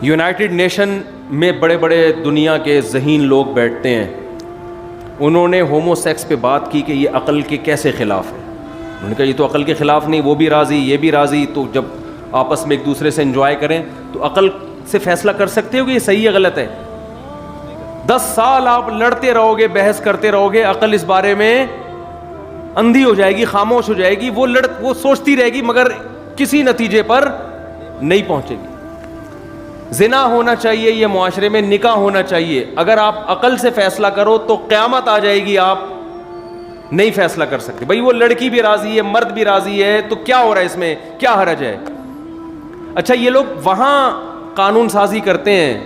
United nation میں بڑے بڑے دنیا کے ذہین لوگ بیٹھتے ہیں، انہوں نے ہومو سیکس پہ بات کی کہ یہ عقل کے کیسے خلاف ہے۔ انہوں نے کہا یہ تو عقل کے خلاف نہیں، وہ بھی راضی یہ بھی راضی، تو جب آپس میں ایک دوسرے سے انجوائے کریں تو عقل سے فیصلہ کر سکتے ہو کہ یہ صحیح ہے غلط ہے؟ 10 سال آپ لڑتے رہو گے، بحث کرتے رہو گے، عقل اس بارے میں اندھی ہو جائے گی، خاموش ہو جائے گی، وہ سوچتی رہے گی مگر کسی نتیجے پر نہیں پہنچے گی۔ زنا ہونا چاہیے یہ معاشرے میں، نکاح ہونا چاہیے، اگر آپ عقل سے فیصلہ کرو تو قیامت آ جائے گی، آپ نہیں فیصلہ کر سکتے۔ بھائی وہ لڑکی بھی راضی ہے، مرد بھی راضی ہے، تو کیا ہو رہا ہے اس میں، کیا حرج ہے؟ اچھا یہ لوگ وہاں قانون سازی کرتے ہیں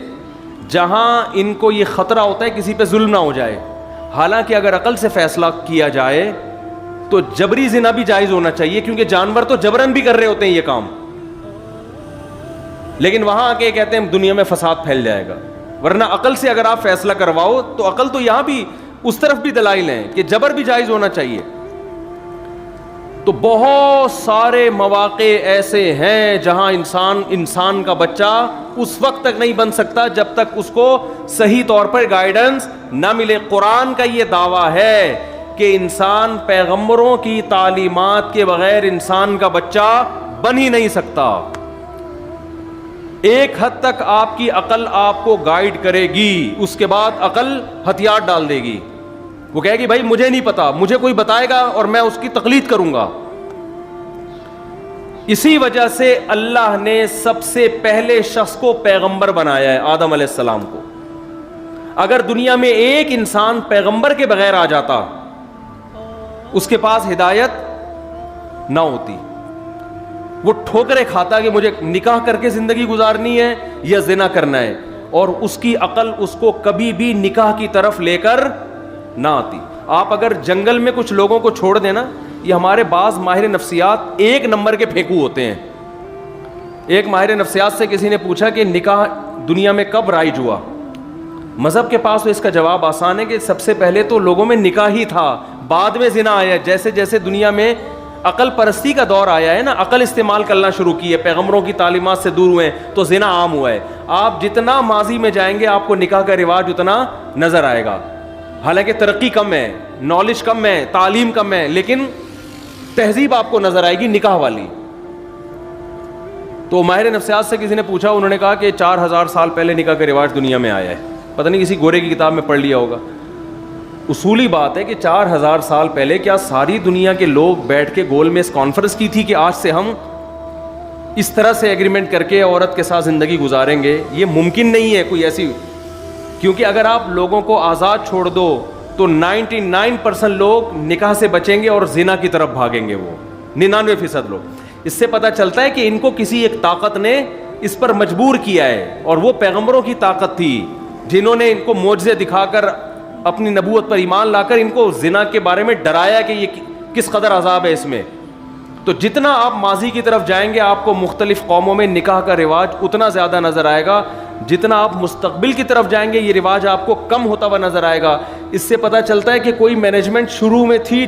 جہاں ان کو یہ خطرہ ہوتا ہے کسی پہ ظلم نہ ہو جائے، حالانکہ اگر عقل سے فیصلہ کیا جائے تو جبری زنا بھی جائز ہونا چاہیے، کیونکہ جانور تو جبرن بھی کر رہے ہوتے ہیں یہ کام، لیکن وہاں آ کے کہتے ہیں دنیا میں فساد پھیل جائے گا۔ ورنہ عقل سے اگر آپ فیصلہ کرواؤ تو عقل تو یہاں بھی اس طرف بھی دلائل ہیں کہ جبر بھی جائز ہونا چاہیے۔ تو بہت سارے مواقع ایسے ہیں جہاں انسان کا بچہ اس وقت تک نہیں بن سکتا جب تک اس کو صحیح طور پر گائیڈنس نہ ملے۔ قرآن کا یہ دعویٰ ہے کہ انسان پیغمبروں کی تعلیمات کے بغیر انسان کا بچہ بن ہی نہیں سکتا۔ ایک حد تک آپ کی عقل آپ کو گائیڈ کرے گی، اس کے بعد عقل ہتھیار ڈال دے گی، وہ کہے گی بھائی مجھے نہیں پتا، مجھے کوئی بتائے گا اور میں اس کی تقلید کروں گا۔ اسی وجہ سے اللہ نے سب سے پہلے شخص کو پیغمبر بنایا ہے، آدم علیہ السلام کو۔ اگر دنیا میں ایک انسان پیغمبر کے بغیر آ جاتا، اس کے پاس ہدایت نہ ہوتی، وہ ٹھوکریں کھاتا کہ مجھے نکاح کر کے زندگی گزارنی ہے یا زنا کرنا ہے، اور اس کی عقل اس کو کبھی بھی نکاح کی طرف لے کر نہ آتی۔ آپ اگر جنگل میں کچھ لوگوں کو چھوڑ دینا، یہ ہمارے بعض ماہر نفسیات 1 نمبر کے پھینکو ہوتے ہیں۔ ایک ماہر نفسیات سے کسی نے پوچھا کہ نکاح دنیا میں کب رائج ہوا؟ مذہب کے پاس تو اس کا جواب آسان ہے کہ سب سے پہلے تو لوگوں میں نکاح ہی تھا، بعد میں زنا آیا۔ جیسے جیسے دنیا میں عقل پرستی کا دور آیا ہے نا، عقل استعمال کرنا شروع کی ہے، پیغمبروں کی تعلیمات سے دور ہوئے ہیں، تو زنا عام ہوا ہے۔ آپ جتنا ماضی میں جائیں گے آپ کو نکاح کا رواج اتنا نظر آئے گا، حالانکہ ترقی کم ہے، نالج کم ہے، تعلیم کم ہے، لیکن تہذیب آپ کو نظر آئے گی نکاح والی۔ تو ماہر نفسیات سے کسی نے پوچھا، انہوں نے کہا کہ 4000 سال پہلے نکاح کا رواج دنیا میں آیا ہے۔ پتہ نہیں کسی گورے کی کتاب میں پڑھ لیا ہوگا۔ اصولی بات ہے کہ 4000 سال پہلے کیا ساری دنیا کے لوگ بیٹھ کے گول میں اس کانفرنس کی تھی کہ آج سے ہم اس طرح سے ایگریمنٹ کر کے عورت کے ساتھ زندگی گزاریں گے؟ یہ ممکن نہیں ہے کوئی ایسی، کیونکہ اگر آپ لوگوں کو آزاد چھوڑ دو تو 99% لوگ نکاح سے بچیں گے اور زنا کی طرف بھاگیں گے، وہ 99% لوگ۔ اس سے پتہ چلتا ہے کہ ان کو کسی ایک طاقت نے اس پر مجبور کیا ہے، اور وہ پیغمبروں کی طاقت تھی جنہوں نے ان کو معجزے دکھا کر اپنی نبوت پر ایمان لا کر ان کو زنا کے بارے میں ڈرایا کہ یہ کس قدر عذاب ہے اس میں۔ تو جتنا آپ ماضی کی طرف جائیں گے آپ کو مختلف قوموں میں نکاح کا رواج اتنا زیادہ نظر آئے گا، جتنا آپ مستقبل کی طرف جائیں گے یہ رواج آپ کو کم ہوتا ہوا نظر آئے گا۔ اس سے پتہ چلتا ہے کہ کوئی مینجمنٹ شروع میں تھی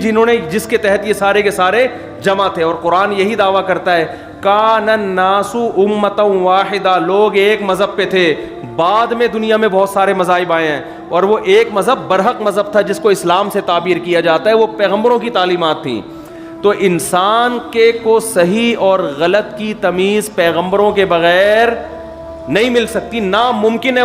جس کے تحت یہ سارے کے سارے جمع تھے، اور قرآن یہی دعویٰ کرتا ہے کان الناس امۃ واحدہ، لوگ ایک مذہب پہ تھے، بعد میں دنیا میں بہت سارے مذاہب آئے ہیں، اور وہ ایک مذہب برحق مذہب تھا جس کو اسلام سے تعبیر کیا جاتا ہے، وہ پیغمبروں کی تعلیمات تھیں۔ تو انسان کے کو صحیح اور غلط کی تمیز پیغمبروں کے بغیر نہیں مل سکتی، ناممکن ہے۔